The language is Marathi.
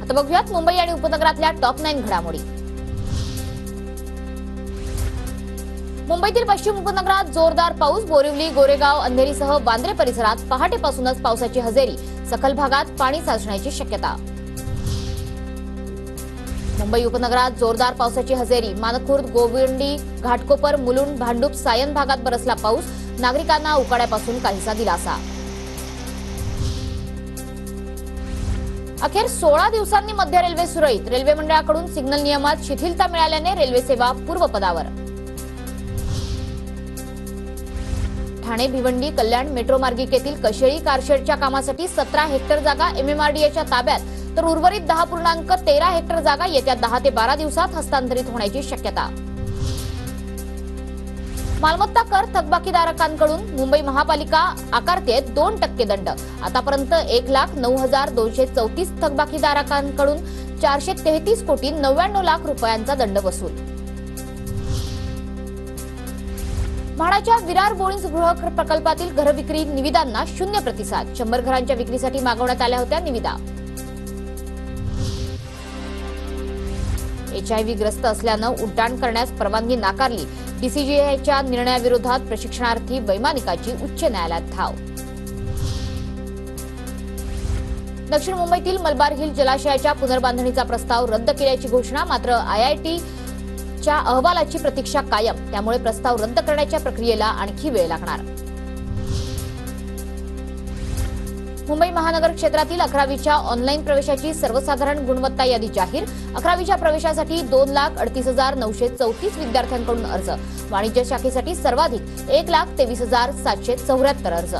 आता बघूयात मुंबई आणि उपनगरातल्या टॉप 9 घडामोडी। मुंबईतील पश्चिम उपनगरात जोरदार पाऊस। बोरिवली, गोरेगाव, अंधेरीसह वांद्रे परिसरात पहाटेपासूनच पावसाची हजेरी। सखल भागात पाणी साचण्याची शक्यता। मुंबई उपनगरात जोरदार पावसाची हजेरी। मानखुर्द, गोविंडी, घाटकोपर, मुलुंड, भांडूप, सायन भागात बरसला पाऊस। नागरिकांना उकाड्यापासून काहीसा दिलासा। अखेर 16 दिवसांनी मध्य रेल्वे सुरळीत। रेल्वे मंडळाकडून सिग्नल नियमात शिथिलता मिळाल्याने रेल्वे सेवा पूर्वपदावर। ठाणे, भिवंडी, कल्याण मेट्रो मार्गिकेतील कशेळी कारशेडच्या कामासाठी 17 हेक्टर जागा एमएमआरडीएच्या ताब्यात, तर उर्वरित 10.13 हेक्टर जागा येत्या 10 ते 12 दिवसात हस्तांतरित होण्याची शक्यता। मालमत्ता कर थकबाकीदारांकडून मुंबई महापालिका आकारते 2% दंड। आतापर्यंत 1,09,234 थकबाकीदारांकडून 433 कोटी 99 लाख रुपयांचा दंड वसूल। म्हाडाच्या विरार बोळिंज गृह प्रकल्पातील घरविक्री निविदांना शून्य प्रतिसाद। 100 घरांच्या विक्रीसाठी मागवण्यात आल्या होत्या निविदा। HIV ग्रस्त असल्यानं उड्डाण करण्यास परवानगी नाकारली। DCGIच्या निर्णयाविरोधात प्रशिक्षणार्थी वैमानिकाची उच्च न्यायालयात धाव। दक्षिण मुंबईतील मलबार हिल जलाशयाच्या पुनर्बांधणीचा प्रस्ताव रद्द केल्याची घोषणा। मात्र IITच्या अहवालाची प्रतीक्षा कायम, त्यामुळे प्रस्ताव रद्द करण्याच्या प्रक्रियेला आणखी वेळ लागणार। मुंबई महानगर क्षेत्रातील 11वीच्या ऑनलाईन प्रवेशाची सर्वसाधारण गुणवत्ता यादी जाहीर। 11वीच्या प्रवेशासाठी 2,38,934 विद्यार्थ्यांकडून अर्ज। वाणिज्य शाखेसाठी सर्वाधिक 1,23,774 अर्ज।